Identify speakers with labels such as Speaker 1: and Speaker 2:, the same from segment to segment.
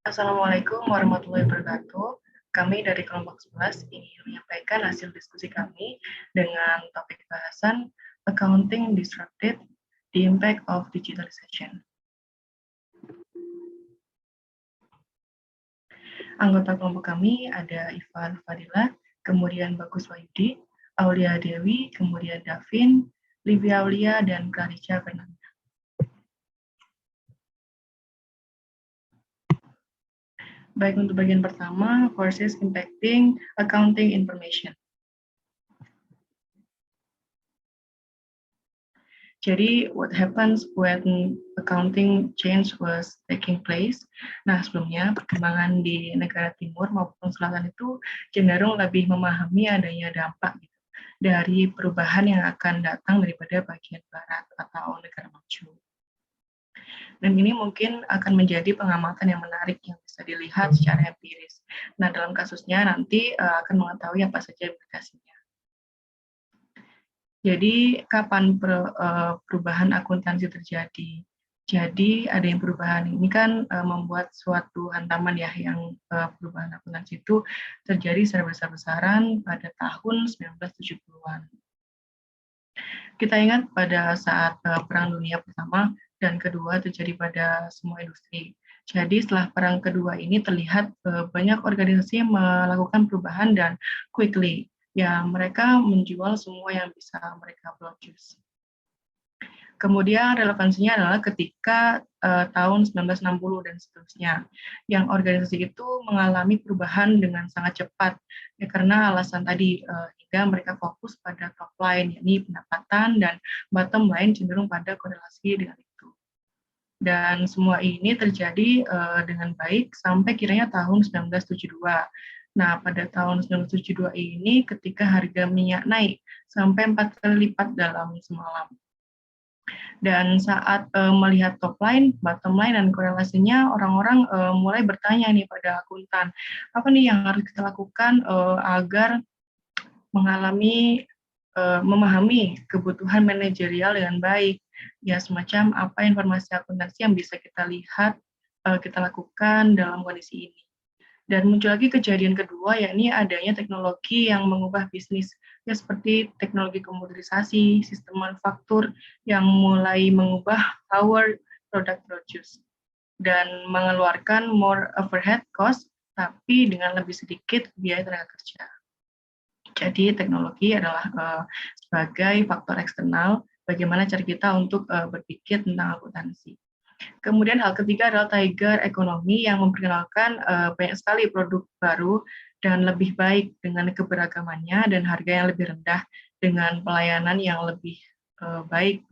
Speaker 1: Assalamualaikum warahmatullahi wabarakatuh. Kami dari kelompok 11 ingin menyampaikan hasil diskusi kami dengan topik bahasan Accounting Disrupted, the Impact of Digitalization. Anggota kelompok kami ada Ivan Fadila, kemudian Bagus Wahyudi, Aulia Dewi, kemudian Davin, Livia Aulia, dan Claricia Fernanda. Baik, untuk bagian pertama, forces impacting accounting information. Jadi, what happens when accounting change was taking place? Nah, sebelumnya perkembangan di negara timur maupun selatan itu cenderung lebih memahami adanya dampak gitu, dari perubahan yang akan datang daripada bagian barat atau negara maju. Dan ini mungkin akan menjadi pengamatan yang menarik yang bisa dilihat secara empiris. Nah, dalam kasusnya nanti akan mengetahui apa saja implikasinya. Jadi, kapan perubahan akuntansi terjadi? Jadi, ada yang perubahan ini kan membuat suatu hantaman ya, yang perubahan akuntansi itu terjadi secara besar-besaran pada tahun 1970-an. Kita ingat pada saat Perang Dunia Pertama dan Kedua terjadi pada semua industri. Jadi setelah Perang Kedua ini terlihat banyak organisasi melakukan perubahan dan quickly. Ya, mereka menjual semua yang bisa mereka produce. Kemudian relevansinya adalah ketika tahun 1960 dan seterusnya, yang organisasi itu mengalami perubahan dengan sangat cepat, ya karena alasan tadi, hingga mereka fokus pada top line, yakni pendapatan, dan bottom line cenderung pada korelasi dengan itu. Dan semua ini terjadi dengan baik sampai kiranya tahun 1972. Nah, pada tahun 1972 ini ketika harga minyak naik sampai 4 kali lipat dalam semalam. Dan saat melihat top line, bottom line, dan korelasinya, orang-orang mulai bertanya nih pada akuntan, apa nih yang harus kita lakukan agar memahami kebutuhan manajerial dengan baik. Ya, semacam apa informasi akuntansi yang bisa kita lihat, kita lakukan dalam kondisi ini. Dan muncul lagi kejadian kedua, yakni adanya teknologi yang mengubah bisnis, ya seperti teknologi komputerisasi, sistem manufaktur yang mulai mengubah our product produce dan mengeluarkan more overhead cost, tapi dengan lebih sedikit biaya tenaga kerja. Jadi teknologi adalah sebagai faktor eksternal bagaimana cara kita untuk berpikir tentang akuntansi. Kemudian hal ketiga adalah tiger ekonomi yang memperkenalkan banyak sekali produk baru dan lebih baik dengan keberagamannya dan harga yang lebih rendah dengan pelayanan yang lebih baik.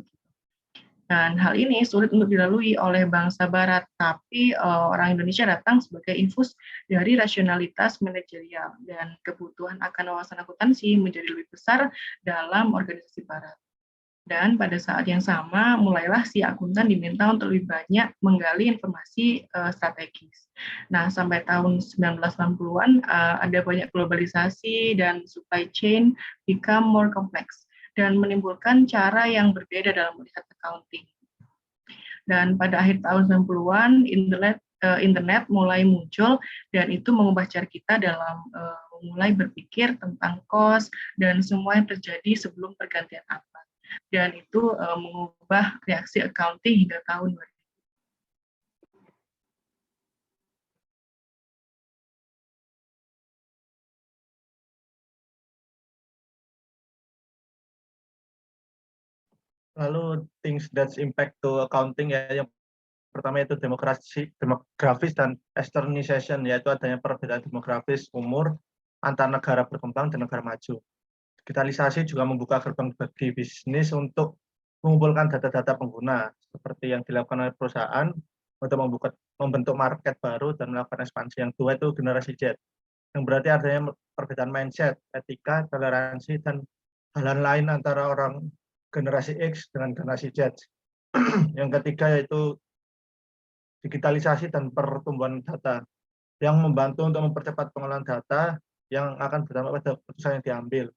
Speaker 1: Dan hal ini sulit untuk dilalui oleh bangsa barat, tapi orang Indonesia datang sebagai infus dari rasionalitas manajerial dan kebutuhan akan wawasan akuntansi menjadi lebih besar dalam organisasi barat. Dan pada saat yang sama, mulailah si akuntan diminta untuk lebih banyak menggali informasi strategis. Nah, sampai tahun 1980-an, ada banyak globalisasi dan supply chain become more complex, dan menimbulkan cara yang berbeda dalam melihat accounting. Dan pada akhir tahun 90-an, internet mulai muncul, dan itu mengubah cara kita dalam mulai berpikir tentang cost dan semua yang terjadi sebelum pergantian abad. Dan itu mengubah reaksi accounting hingga tahun 2000.
Speaker 2: Lalu things that impact to accounting ya, yang pertama itu demografis dan externalization, yaitu adanya perbedaan demografis umur antar negara berkembang dan negara maju. Digitalisasi juga membuka gerbang bagi bisnis untuk mengumpulkan data-data pengguna, seperti yang dilakukan oleh perusahaan untuk membentuk market baru dan melakukan ekspansi. Yang kedua itu generasi Z, yang berarti adanya perbedaan mindset, etika, toleransi, dan hal lain antara orang generasi X dengan generasi Z. Yang ketiga yaitu digitalisasi dan pertumbuhan data, yang membantu untuk mempercepat pengolahan data yang akan berdampak pada keputusan yang diambil.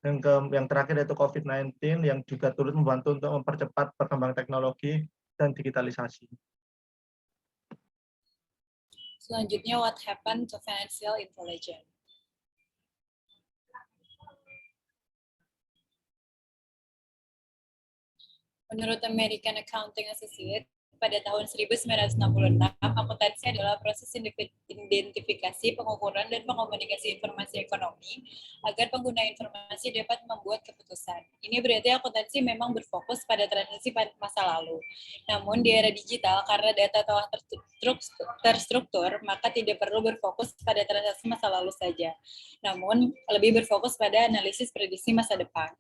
Speaker 2: Yang terakhir yaitu COVID-19 yang juga turut membantu untuk mempercepat perkembangan teknologi dan digitalisasi.
Speaker 3: Selanjutnya, what happened to financial intelligence? Menurut American Accounting Associate, pada tahun 1966, akuntansi adalah proses identifikasi, pengukuran, dan pengomunikasi informasi ekonomi agar pengguna informasi dapat membuat keputusan. Ini berarti akuntansi memang berfokus pada transaksi masa lalu. Namun di era digital, karena data telah terstruktur, maka tidak perlu berfokus pada transaksi masa lalu saja. Namun lebih berfokus pada analisis prediksi masa depan.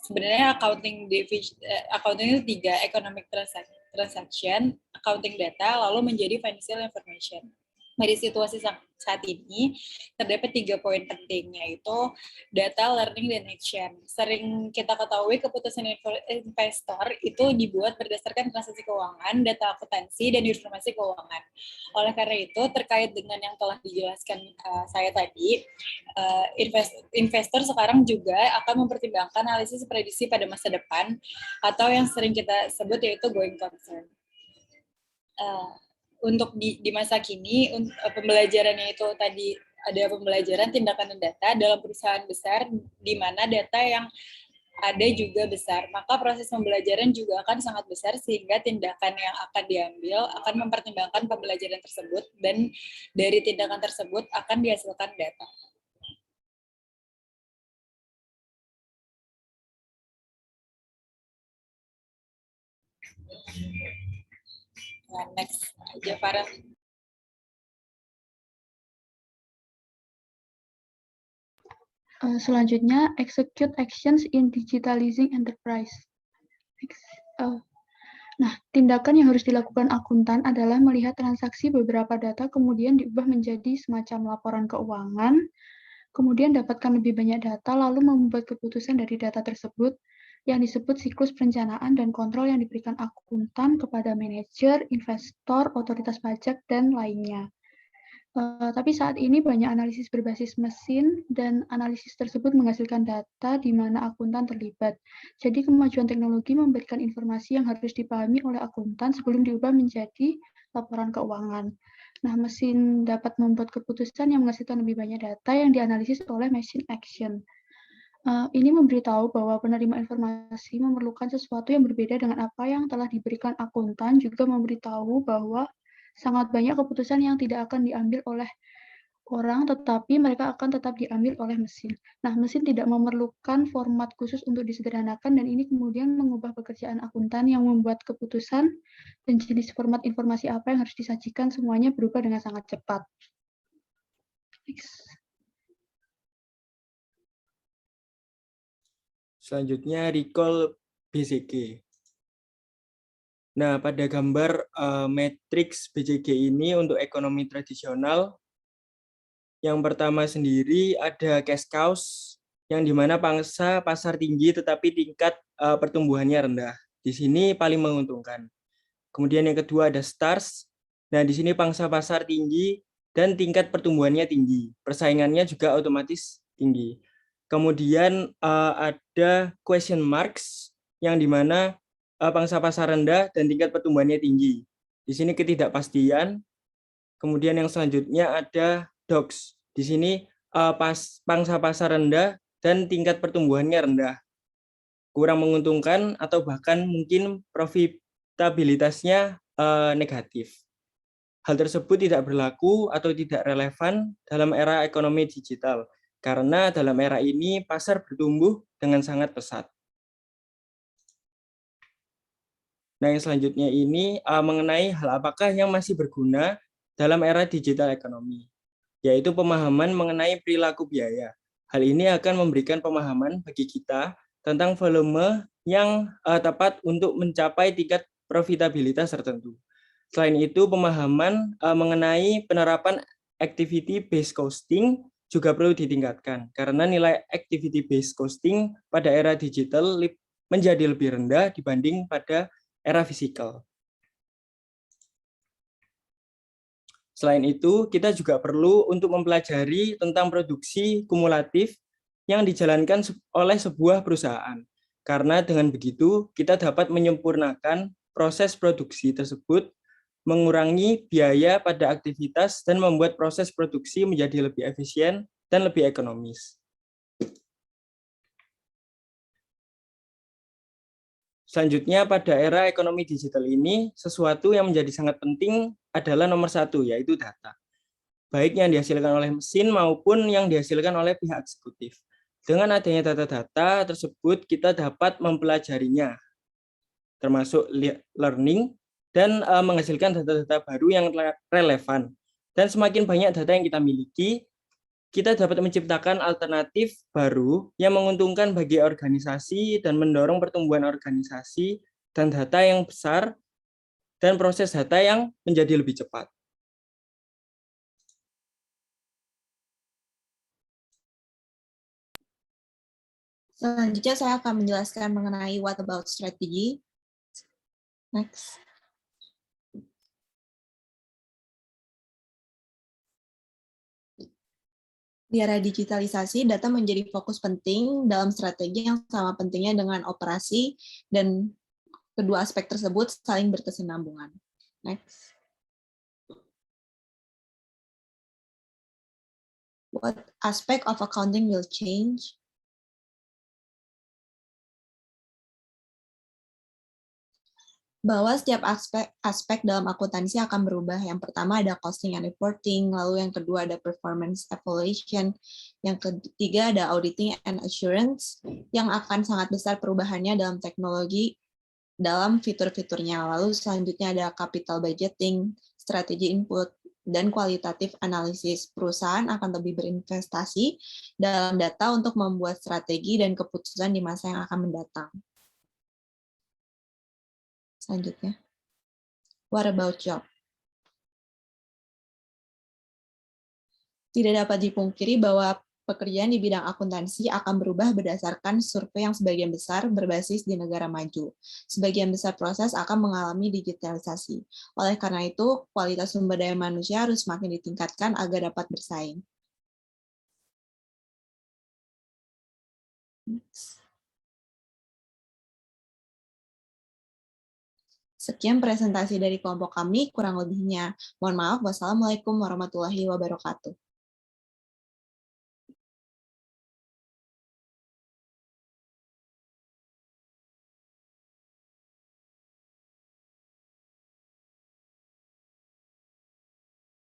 Speaker 3: Sebenarnya accounting itu 3, economic transaction, accounting data, lalu menjadi financial information. Dari situasi saat ini terdapat 3 poin penting, yaitu data, learning, dan action. Sering kita ketahui keputusan investor itu dibuat berdasarkan transaksi keuangan, data akuntansi, dan informasi keuangan. Oleh karena itu, terkait dengan yang telah dijelaskan saya tadi, investor sekarang juga akan mempertimbangkan analisis prediksi pada masa depan, atau yang sering kita sebut yaitu going concern. Untuk di masa kini, pembelajarannya itu tadi ada pembelajaran tindakan dan data dalam perusahaan besar, di mana data yang ada juga besar. Maka proses pembelajaran juga akan sangat besar, sehingga tindakan yang akan diambil akan mempertimbangkan pembelajaran tersebut, dan dari tindakan tersebut akan dihasilkan data. Nah, next aja, Farah.
Speaker 4: Selanjutnya, execute actions in digitalizing enterprise. Nah, tindakan yang harus dilakukan akuntan adalah melihat transaksi beberapa data, kemudian diubah menjadi semacam laporan keuangan, kemudian dapatkan lebih banyak data, lalu membuat keputusan dari data tersebut, yang disebut siklus perencanaan dan kontrol yang diberikan akuntan kepada manajer, investor, otoritas pajak, dan lainnya. Tapi saat ini banyak analisis berbasis mesin, dan analisis tersebut menghasilkan data di mana akuntan terlibat. Jadi kemajuan teknologi memberikan informasi yang harus dipahami oleh akuntan sebelum diubah menjadi laporan keuangan. Nah, mesin dapat membuat keputusan yang menghasilkan lebih banyak data yang dianalisis oleh machine action. Ini memberitahu bahwa penerima informasi memerlukan sesuatu yang berbeda dengan apa yang telah diberikan akuntan, juga memberitahu bahwa sangat banyak keputusan yang tidak akan diambil oleh orang, tetapi mereka akan tetap diambil oleh mesin. Nah, mesin tidak memerlukan format khusus untuk disederhanakan, dan ini kemudian mengubah pekerjaan akuntan yang membuat keputusan dan jenis format informasi apa yang harus disajikan, semuanya berubah dengan sangat cepat. Next.
Speaker 5: Selanjutnya, recall BCG. Nah, pada gambar matriks BCG ini untuk ekonomi tradisional, yang pertama sendiri ada cash cows, yang dimana pangsa pasar tinggi tetapi tingkat pertumbuhannya rendah. Di sini paling menguntungkan. Kemudian yang kedua ada stars. Nah, di sini pangsa pasar tinggi dan tingkat pertumbuhannya tinggi. Persaingannya juga otomatis tinggi. Kemudian ada question marks, yang dimana pangsa pasar rendah dan tingkat pertumbuhannya tinggi. Di sini ketidakpastian. Kemudian yang selanjutnya ada dogs. Di sini pangsa pasar rendah dan tingkat pertumbuhannya rendah. Kurang menguntungkan atau bahkan mungkin profitabilitasnya negatif. Hal tersebut tidak berlaku atau tidak relevan dalam era ekonomi digital, karena dalam era ini pasar bertumbuh dengan sangat pesat. Nah, yang selanjutnya ini mengenai hal apakah yang masih berguna dalam era digital ekonomi, yaitu pemahaman mengenai perilaku biaya. Hal ini akan memberikan pemahaman bagi kita tentang volume yang tepat untuk mencapai tingkat profitabilitas tertentu. Selain itu, pemahaman mengenai penerapan activity-based costing juga perlu ditingkatkan, karena nilai activity-based costing pada era digital menjadi lebih rendah dibanding pada era fisikal. Selain itu, kita juga perlu untuk mempelajari tentang produksi kumulatif yang dijalankan oleh sebuah perusahaan. Karena dengan begitu, kita dapat menyempurnakan proses produksi tersebut mengurangi biaya pada aktivitas, dan membuat proses produksi menjadi lebih efisien dan lebih ekonomis. Selanjutnya, pada era ekonomi digital ini, sesuatu yang menjadi sangat penting adalah nomor satu, yaitu data. Baik yang dihasilkan oleh mesin maupun yang dihasilkan oleh pihak eksekutif. Dengan adanya data-data tersebut, kita dapat mempelajarinya, termasuk learning, dan menghasilkan data-data baru yang relevan. Dan semakin banyak data yang kita miliki, kita dapat menciptakan alternatif baru yang menguntungkan bagi organisasi dan mendorong pertumbuhan organisasi dan data yang besar dan proses data yang menjadi lebih cepat.
Speaker 6: Selanjutnya saya akan menjelaskan mengenai what about strategy. Next. Di era digitalisasi, data menjadi fokus penting dalam strategi yang sama pentingnya dengan operasi, dan kedua aspek tersebut saling berkesinambungan. Next. What aspect of accounting will change? Bahwa setiap aspek dalam akuntansi akan berubah. Yang pertama ada costing and reporting, lalu yang kedua ada performance evaluation, yang ketiga ada auditing and assurance, yang akan sangat besar perubahannya dalam teknologi, dalam fitur-fiturnya. Lalu selanjutnya ada capital budgeting, strategi input, dan kualitatif analisis. Perusahaan akan lebih berinvestasi dalam data untuk membuat strategi dan keputusan di masa yang akan mendatang. Selanjutnya, what about job? Tidak dapat dipungkiri bahwa pekerjaan di bidang akuntansi akan berubah berdasarkan survei yang sebagian besar berbasis di negara maju. Sebagian besar proses akan mengalami digitalisasi. Oleh karena itu, kualitas sumber daya manusia harus semakin ditingkatkan agar dapat bersaing. Sekian presentasi dari kelompok kami, kurang lebihnya. Mohon maaf, wassalamualaikum warahmatullahi wabarakatuh.